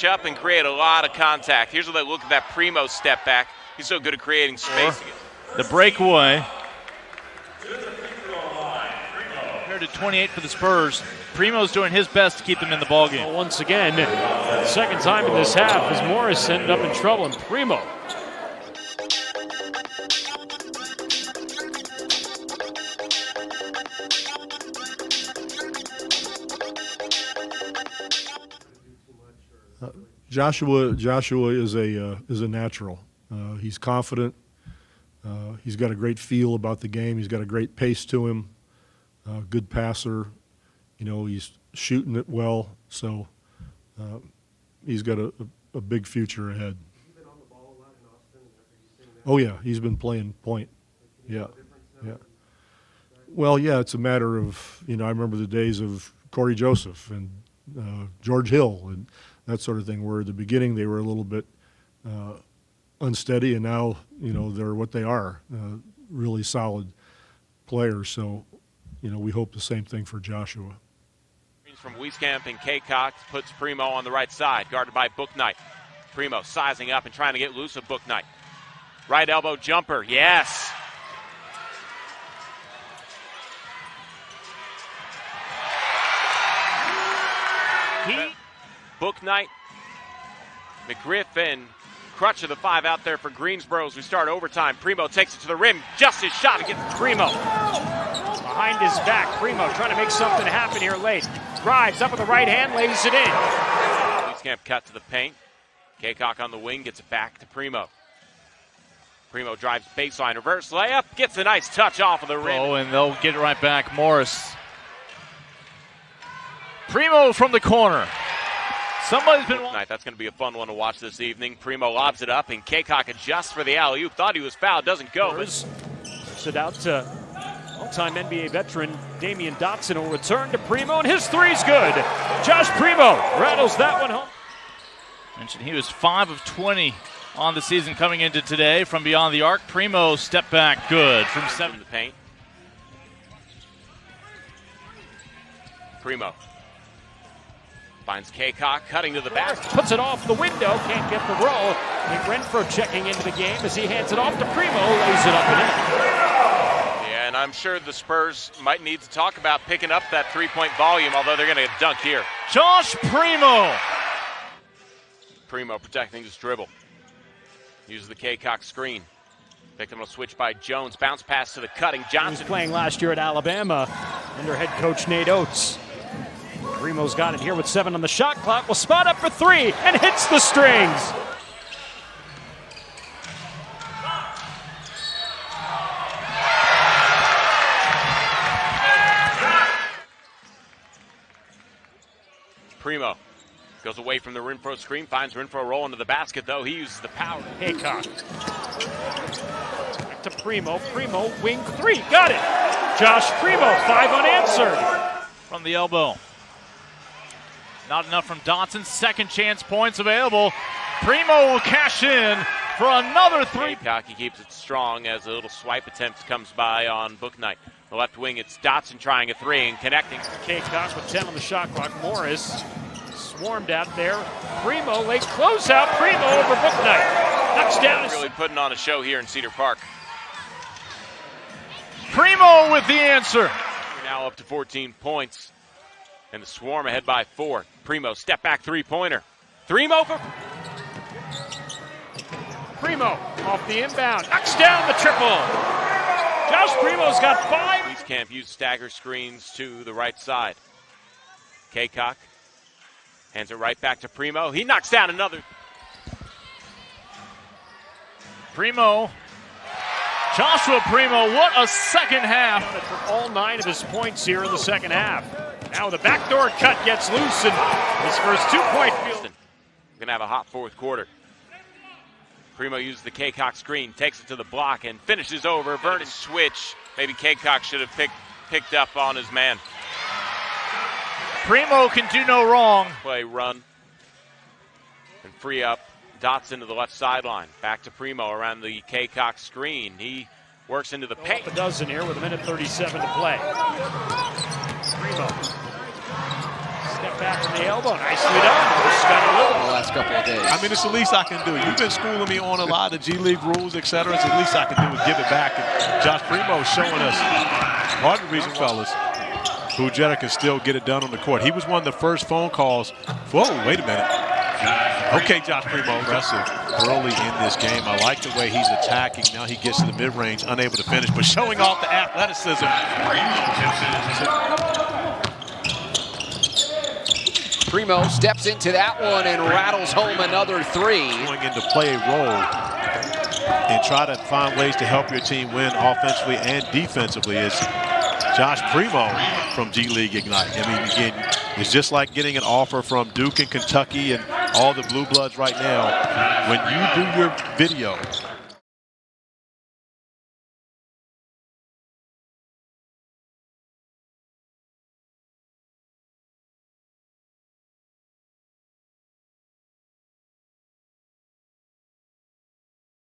Up and create a lot of contact. Here's what they look at that Primo step back. He's so good at creating space again. The breakaway. Compared to 28 for the Spurs. Primo's doing his best to keep them in the ballgame. Well, once again, second time in this half as Morris ended up in trouble, and Primo. Joshua is a natural. He's confident. He's got a great feel about the game. He's got a great pace to him. Good passer. You know, he's shooting it well. So he's got a big future ahead. Oh yeah, he's been playing point. Yeah, yeah. Well, yeah, it's a matter of, you know, I remember the days of Corey Joseph and George Hill and that sort of thing, where at the beginning they were a little bit unsteady, and now, you know, they're what they are, really solid players. So, you know, we hope the same thing for Joshua. From Wieskamp and Kaycock puts Primo on the right side, guarded by Bouknight. Primo sizing up and trying to get loose of Bouknight. Right elbow jumper, yes. Bouknight, McGriff, and Crutch of the five out there for Greensboro as we start overtime. Primo takes it to the rim, just his shot against Primo. Behind his back, Primo trying to make something happen here late. Drives up with the right hand, lays it in. Wieskamp cut to the paint. Kaycock on the wing, gets it back to Primo. Primo drives baseline, reverse layup, gets a nice touch off of the rim. Oh, and they'll get it right back. Morris. Primo from the corner. Somebody's been Bouknight. That's going to be a fun one to watch this evening. Primo lobs it up, and Kaycock adjusts for the alley-oop. Thought he was fouled, doesn't go. Puts it out to all-time NBA veteran Damian Dotson, will return to Primo, and his three's good. Josh Primo rattles that one home. Mentioned he was 5 of 20 on the season coming into today from beyond the arc. Primo step back good from 7 in the paint. Primo finds Kaycock cutting to the basket. Puts it off the window, can't get the roll. Nick Renfro checking into the game as he hands it off to Primo, lays it up and in. Yeah, and I'm sure the Spurs might need to talk about picking up that three-point volume, although they're going to get dunked here. Josh Primo. Primo protecting his dribble. Uses the Kaycock screen. Picked him on a switch by Jones. Bounce pass to the cutting Johnson. He was playing last year at Alabama under head coach Nate Oates. Primo's got it here with 7 on the shot clock. Will spot up for 3 and hits the strings. Primo goes away from the Renfro screen, finds Renfro rolling to the basket, though. He uses the power. Kaycock. Back to Primo. Primo, wing 3. Got it. Josh Primo, 5 unanswered. From the elbow. Not enough from Dotson. Second chance points available. Primo will cash in for another 3. Kaycock, he keeps it strong as a little swipe attempt comes by on Bouknight. The left wing, it's Dotson trying a 3 and connecting. Kaycock with 10 on the shot clock. Morris swarmed out there. Primo, late closeout. Primo over Bouknight. Knocks down. Really putting on a show here in Cedar Park. Primo with the answer. We're now up to 14 points. And the Swarm ahead by 4. Primo, step back three-pointer. Primo for Primo off the inbound. Knocks down the triple. Josh Primo's got 5. Wieskamp used stagger screens to the right side. Kaycock hands it right back to Primo. He knocks down another. Primo. Joshua Primo, what a second half. For all 9 of his points here in the second half. Now the backdoor cut gets loose, and his first 2-point field. Going to have a hot fourth quarter. Primo uses the Kaycock screen, takes it to the block, and finishes over. Vernon switch. Maybe Kaycock should have picked up on his man. Primo can do no wrong. Play run and free up Dotson to the left sideline. Back to Primo around the Kaycock screen. He works into the paint. A dozen here with 1:37 to play. Primo. Step back. back on the elbow. Nicely done. Scott The last couple of days. I mean, it's the least I can do. You've been schooling me on a lot of G League rules, etc. It's the least I can do is give it back. And Josh Primo is showing us part of the reason, fellas, who Jetta can still get it done on the court. He was one of the first phone calls. Whoa, wait a minute. Okay, Josh Primo, aggressive early in this game. I like the way he's attacking. Now he gets to the mid-range, unable to finish, but showing off the athleticism. Primo steps into that one and rattles home another three. Going in to play a role and try to find ways to help your team win offensively and defensively is Josh Primo from G League Ignite. I mean, again, it's just like getting an offer from Duke and Kentucky and all the Blue Bloods right now. When you do your video